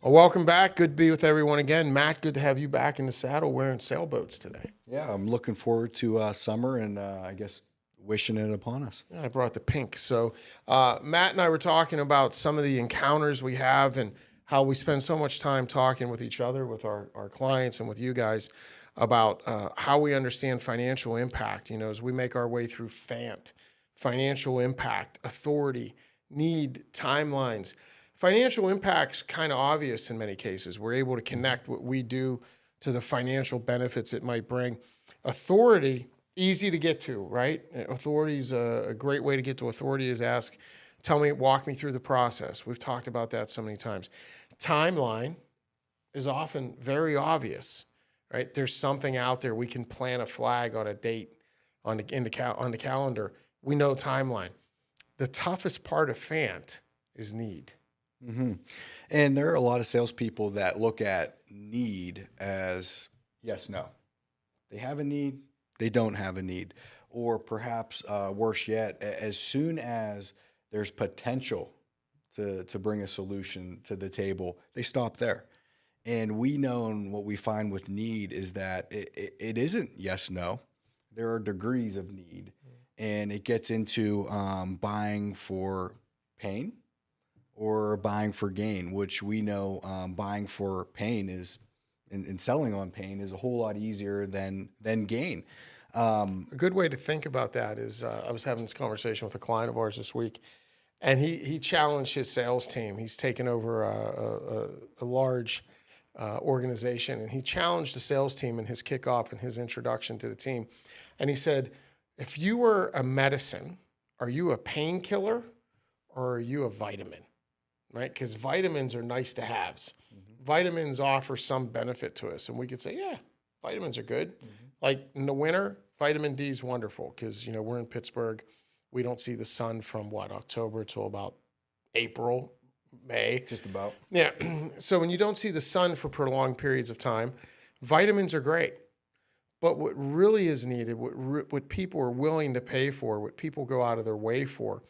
Well, welcome back. Good to be with everyone again. Matt, good to have you back in the saddle wearing sailboats today. Yeah, I'm looking forward to summer and I guess wishing it upon us. Yeah, I brought the pink. So Matt and I were talking about some of the encounters we have and how we spend so much time talking with each other, with our clients and with you guys about how we understand financial impact, as we make our way through FANT, financial impact, authority, need, timelines. Financial impact's kind of obvious in many cases. We're able to connect what we do to the financial benefits it might bring. Authority, easy to get to, right? Authority is a great way to get to authority is walk me through the process. We've talked about that so many times. Timeline is often very obvious, right? There's something out there. We can plant a flag on a date on the calendar. We know timeline. The toughest part of FANT is need. Mm-hmm. And there are a lot of salespeople that look at need as yes, no. They have a need, they don't have a need. Or perhaps worse yet, as soon as there's potential to bring a solution to the table, they stop there. And we know, and what we find with need is that it isn't yes, no. There are degrees of need. And it gets into buying for pain or buying for gain, which we know buying for pain is, and selling on pain is a whole lot easier than gain. A good way to think about that is I was having this conversation with a client of ours this week, and he challenged his sales team. He's taken over a large organization, and he challenged the sales team in his kickoff and his introduction to the team. And he said, if you were a medicine, are you a painkiller or are you a vitamin? Right? Because vitamins are nice to haves. Mm-hmm. Vitamins offer some benefit to us. And we could say, yeah, vitamins are good. Mm-hmm. Like in the winter, vitamin D is wonderful because, we're in Pittsburgh. We don't see the sun from October till about April, May. Just about. Yeah. So when you don't see the sun for prolonged periods of time, vitamins are great. But what really is needed, what people are willing to pay for, what people go out of their way for,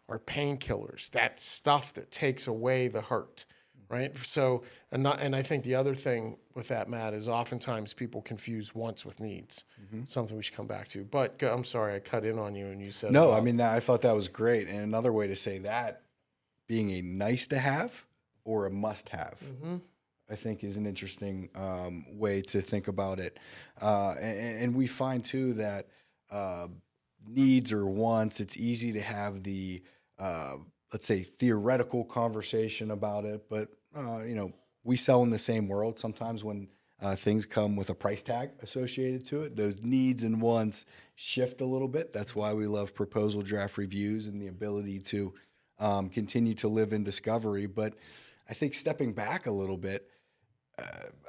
are painkillers, that stuff that takes away the hurt, right? So, and I think the other thing with that, Matt, is oftentimes people confuse wants with needs, something we should come back to. But I'm sorry, I cut in on you and you said... No, I thought that was great. And another way to say that, being a nice to have or a must have, I think is an interesting way to think about it. And we find too that needs or wants, it's easy to have the let's say theoretical conversation about it, but we sell in the same world. Sometimes when things come with a price tag associated to it, those needs and wants shift a little bit. That's why we love proposal draft reviews and the ability to continue to live in discovery. But I think stepping back a little bit,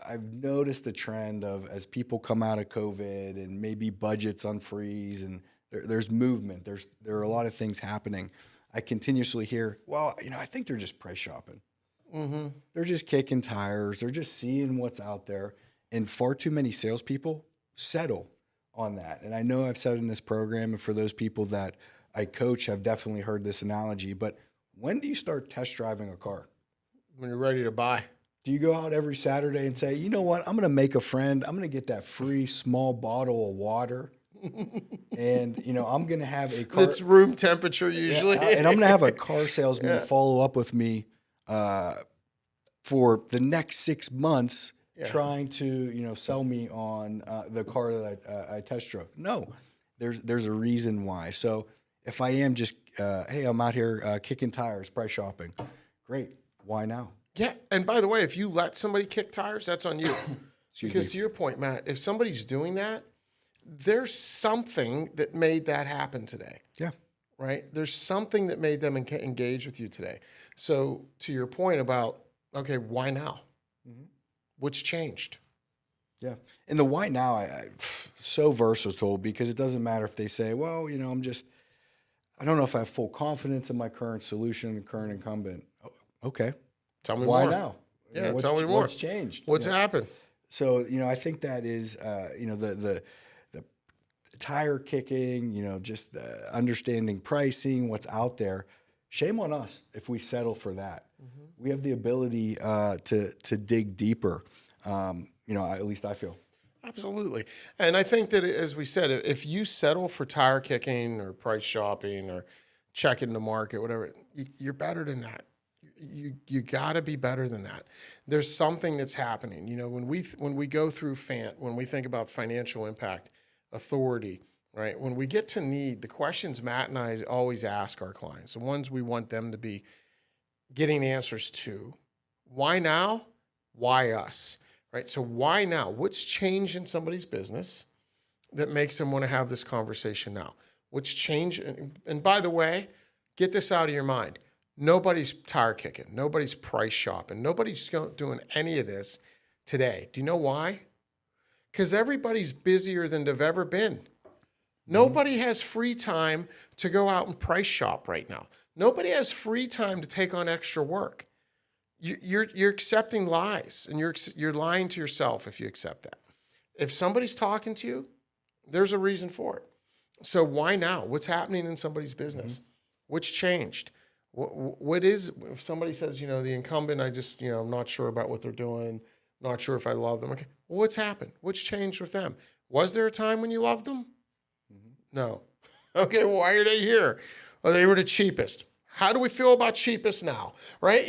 I've noticed a trend of, as people come out of COVID and maybe budgets unfreeze and there's movement, there are a lot of things happening. I continuously hear, well, I think they're just price shopping. Mm-hmm. They're just kicking tires. They're just seeing what's out there. And far too many salespeople settle on that. And I know I've said in this program, and for those people that I coach have definitely heard this analogy, but when do you start test driving a car? When you're ready to buy. Do you go out every Saturday and say, you know what, I'm going to make a friend. I'm going to get that free small bottle of water. And, I'm going to have a car. It's room temperature usually. Yeah, and I'm going to have a car salesman follow up with me for the next 6 months trying to, sell me on the car that I test drove. No, there's a reason why. So if I am just, hey, I'm out here kicking tires, price shopping, great. Why now? Yeah. And by the way, if you let somebody kick tires, that's on you. Because to your point, Matt, if somebody's doing that, there's something that made that happen today. Yeah. Right? There's something that made them engage with you today. So to your point about, okay, why now? Mm-hmm. What's changed? Yeah. And the why now, I so versatile, because it doesn't matter if they say, well, I don't know if I have full confidence in my current solution, current incumbent. Okay. Tell me why more. Now? Yeah, tell me more. What's changed? What's happened? So, I think that is, the tire kicking, just understanding pricing, what's out there. Shame on us if we settle for that. We have the ability to dig deeper. At least I feel. Absolutely. And I think that, as we said, if you settle for tire kicking or price shopping or checking the market, whatever, you're better than that. You got to be better than that. There's something that's happening. When we go through when we think about financial impact, authority, right? When we get to need, the questions Matt and I always ask our clients, the ones we want them to be getting answers to: why now? Why us? Right? So why now? What's changed in somebody's business that makes them want to have this conversation now? What's changed? And by the way, get this out of your mind. Nobody's tire kicking. Nobody's price shopping. Nobody's doing any of this today. Do you know why? Because everybody's busier than they've ever been. Nobody has free time to go out and price shop right now. Nobody has free time to take on extra work. You're accepting lies, and you're lying to yourself if you accept that. If somebody's talking to you, there's a reason for it. So why now? What's happening in somebody's business? What's changed? What is, if somebody says, the incumbent, I just, I'm not sure about what they're doing, not sure if I love them. Okay, well, what's happened? What's changed with them? Was there a time when you loved them? No. Okay, why are they here? Well, they were the cheapest. How do we feel about cheapest now, right?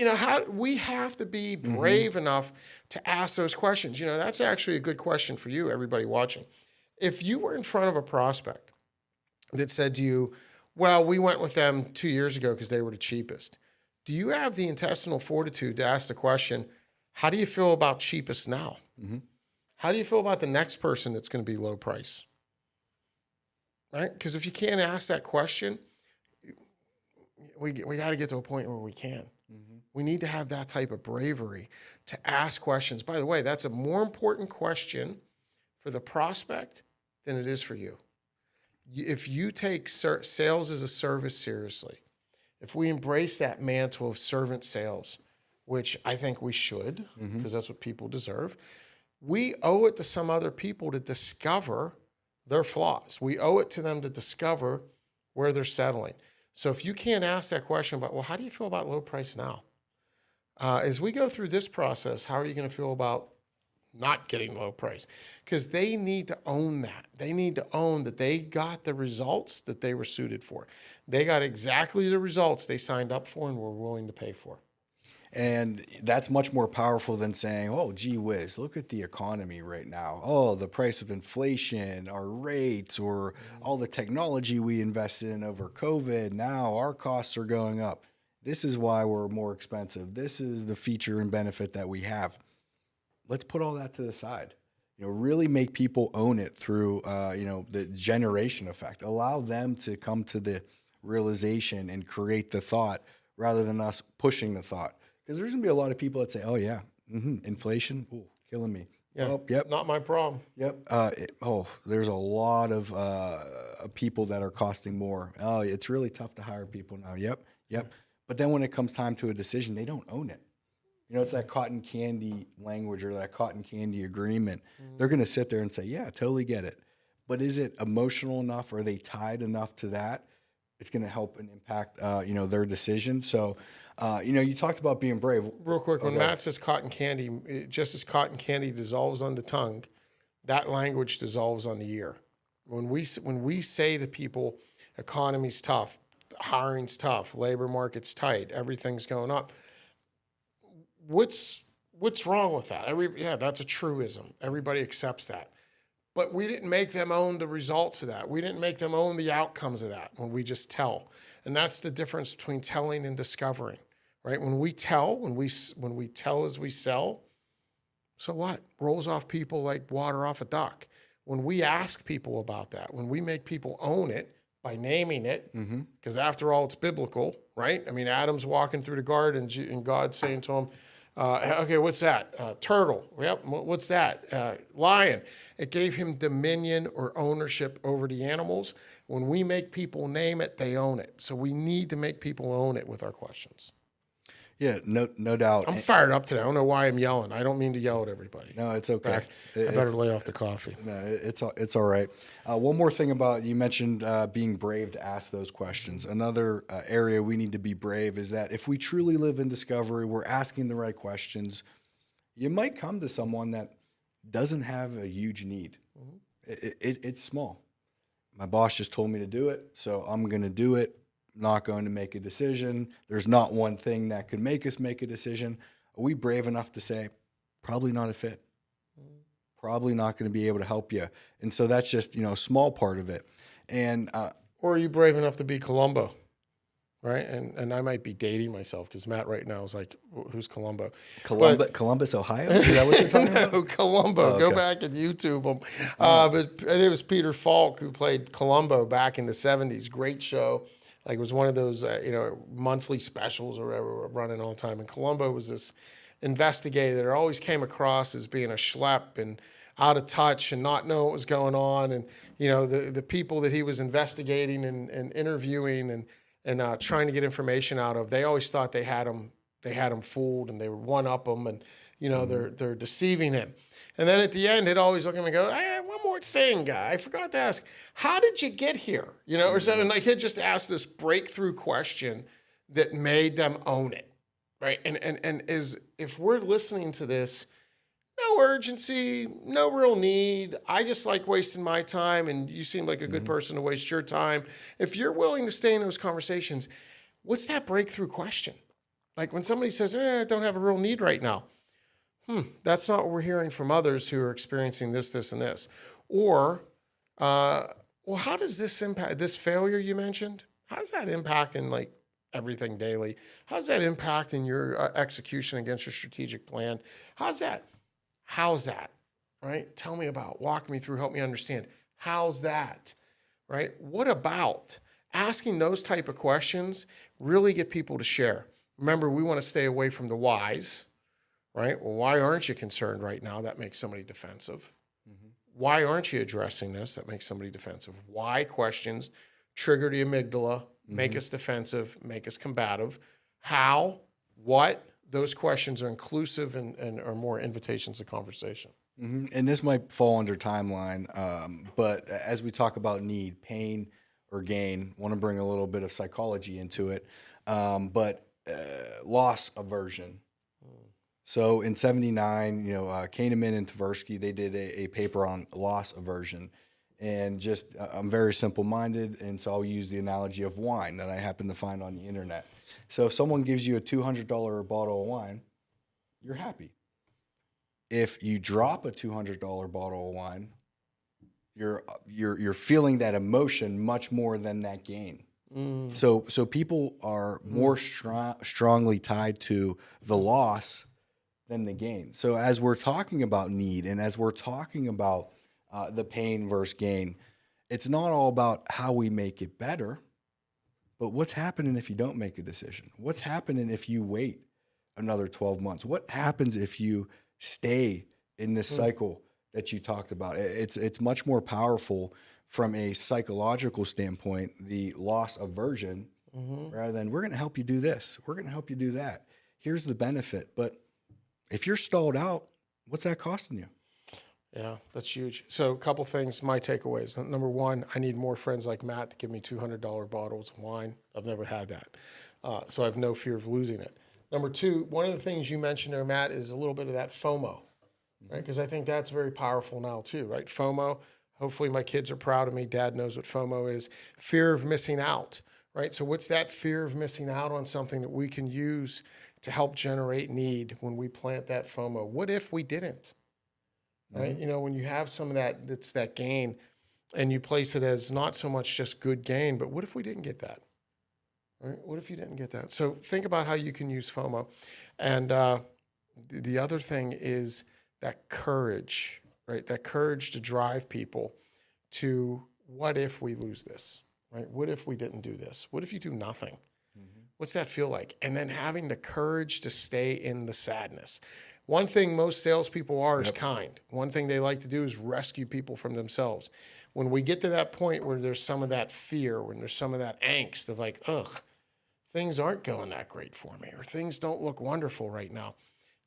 We have to be brave enough to ask those questions. That's actually a good question for you, everybody watching. If you were in front of a prospect that said to you, well, we went with them 2 years ago because they were the cheapest, do you have the intestinal fortitude to ask the question, how do you feel about cheapest now? How do you feel about the next person that's going to be low price? Right? Because if you can't ask that question, we got to get to a point where we can. We need to have that type of bravery to ask questions. By the way, that's a more important question for the prospect than it is for you. If you take sales as a service seriously, if we embrace that mantle of servant sales, which I think we should, because that's what people deserve, we owe it to some other people to discover their flaws. We owe it to them to discover where they're settling. So if you can't ask that question about, well, how do you feel about low price now? As we go through this process, how are you going to feel about not getting low price? Because they need to own that. They need to own that they got the results that they were suited for. They got exactly the results they signed up for and were willing to pay for. And that's much more powerful than saying, oh, gee whiz, look at the economy right now. Oh, the price of inflation, our rates, or all the technology we invested in over COVID. Now our costs are going up. This is why we're more expensive. This is the feature and benefit that we have. Let's put all that to the side. Really make people own it through, the generation effect. Allow them to come to the realization and create the thought rather than us pushing the thought. Because there's going to be a lot of people that say, oh, yeah, inflation, ooh, killing me. Yeah, oh, yep. Not my problem. Yep. There's a lot of people that are costing more. Oh, it's really tough to hire people now. Yep. But then when it comes time to a decision, they don't own it. It's that cotton candy language or that cotton candy agreement. They're going to sit there and say, yeah, totally get it. But is it emotional enough? Are they tied enough to that? It's going to help and impact, their decision. So, you talked about being brave. Real quick, when Matt says cotton candy, just as cotton candy dissolves on the tongue, that language dissolves on the ear. When we say to people, economy's tough, hiring's tough, labor market's tight, everything's going up, what's wrong with that? That's a truism. Everybody accepts that. But we didn't make them own the results of that. We didn't make them own the outcomes of that when we just tell. And that's the difference between telling and discovering, right? When we tell as we sell, so what? Rolls off people like water off a duck. When we ask people about that, when we make people own it by naming it, because after all, it's biblical, right? I mean, Adam's walking through the garden and God's saying to him, okay, what's that? Turtle. Yep. What's that? Lion. It gave him dominion or ownership over the animals. When we make people name it, they own it. So we need to make people own it with our questions. Yeah, no doubt. I'm fired up today. I don't know why I'm yelling. I don't mean to yell at everybody. No, it's okay. I better lay off the coffee. No, it's all right. One more thing about you mentioned being brave to ask those questions. Another area we need to be brave is that if we truly live in discovery, we're asking the right questions. You might come to someone that doesn't have a huge need. It's small. My boss just told me to do it, so I'm going to do it. Not going to make a decision. There's not one thing that could make us make a decision. Are we brave enough to say, probably not a fit? Probably not going to be able to help you. And so that's just, a small part of it. And or are you brave enough to be Columbo? Right. And I might be dating myself because Matt right now is like, who's Columbo? Columbus, Ohio? Is that what you're talking about? No, Columbo. Oh, okay. Go back and YouTube him. But it was Peter Falk who played Columbo back in the 70s. Great show. Like it was one of those, monthly specials or whatever were running all the time. And Columbo was this investigator that always came across as being a schlep and out of touch and not know what was going on. And, the people that he was investigating and interviewing and trying to get information out of, they always thought they had him fooled and they would one-up him and, they're deceiving him. And then at the end, he'd always look at him and go, hey, one more thing, guy. I forgot to ask, how did you get here? Or something. Like he'd just ask this breakthrough question that made them own it, right? And if we're listening to this, no urgency, no real need. I just like wasting my time, and you seem like a good person to waste your time. If you're willing to stay in those conversations, what's that breakthrough question? Like when somebody says, I don't have a real need right now. That's not what we're hearing from others who are experiencing this, this, and this. Or, how does this impact this failure you mentioned? How does that impact in like everything daily? How's that impact in your execution against your strategic plan? How's that, right? Tell me about, walk me through, help me understand. How's that, right? What about asking those type of questions really get people to share? Remember, we want to stay away from the whys, right? Well, why aren't you concerned right now? That makes somebody defensive. Why aren't you addressing this? That makes somebody defensive. Why questions trigger the amygdala, make us defensive, make us combative. How, what, those questions are inclusive and are more invitations to conversation. And this might fall under timeline, but as we talk about need, pain, or gain, want to bring a little bit of psychology into it, but loss aversion. So in '79, Kahneman and Tversky, they did a paper on loss aversion. And just, I'm very simple-minded, and so I'll use the analogy of wine that I happen to find on the internet. So if someone gives you a $200 bottle of wine, you're happy. If you drop a $200 bottle of wine, you're feeling that emotion much more than that gain. So people are more strongly tied to the loss than the gain. So as we're talking about need and as we're talking about the pain versus gain, it's not all about how we make it better, but what's happening if you don't make a decision? What's happening if you wait another 12 months? What happens if you stay in this cycle that you talked about? It's much more powerful from a psychological standpoint, the loss aversion, rather than we're going to help you do this, we're going to help you do that. Here's the benefit. But if you're stalled out, what's that costing you? Yeah, that's huge. So a couple things, my takeaways. Number one, I need more friends like Matt to give me $200 bottles of wine. I've never had that. So I have no fear of losing it. Number two, one of the things you mentioned there, Matt, is a little bit of that FOMO, right? Because I think that's very powerful now too, right? FOMO, hopefully my kids are proud of me. Dad knows what FOMO is. Fear of missing out, right? So what's that fear of missing out on something that we can use to help generate need when we plant that FOMO? What if we didn't? Right? When you have some of that, that's that gain, and you place it as not so much just good gain, but what if we didn't get that? Right? What if you didn't get that? So think about how you can use FOMO. And the other thing is that courage, right? That courage to drive people to what if we lose this, right? What if we didn't do this? What if you do nothing? What's that feel like? And then having the courage to stay in the sadness. One thing most salespeople are is kind. One thing they like to do is rescue people from themselves. When we get to that point where there's some of that fear, when there's some of that angst of like, ugh, things aren't going that great for me, or things don't look wonderful right now,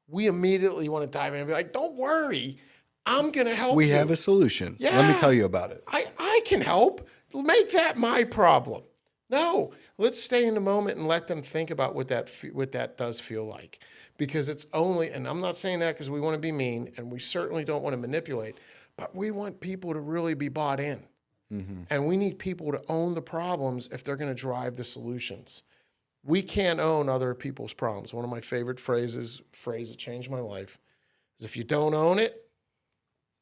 we immediately want to dive in and be like, don't worry, I'm going to help We you. have a solution. Yeah. Let me tell you about it. I can help. Make that my problem. No, let's stay in the moment and let them think about what that does feel like. Because it's only, and I'm not saying that because we want to be mean, and we certainly don't want to manipulate, but we want people to really be bought in. And we need people to own the problems if they're going to drive the solutions. We can't own other people's problems. One of my favorite phrases that changed my life is, if you don't own it,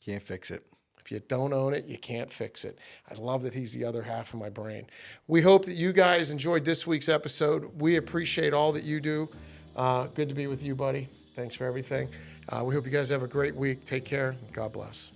Can't fix it. if you don't own it, you can't fix it. I love that he's the other half of my brain. We hope that you guys enjoyed this week's episode. We appreciate all that you do. Good to be with you, buddy. Thanks for everything. We hope you guys have a great week. Take care. God bless.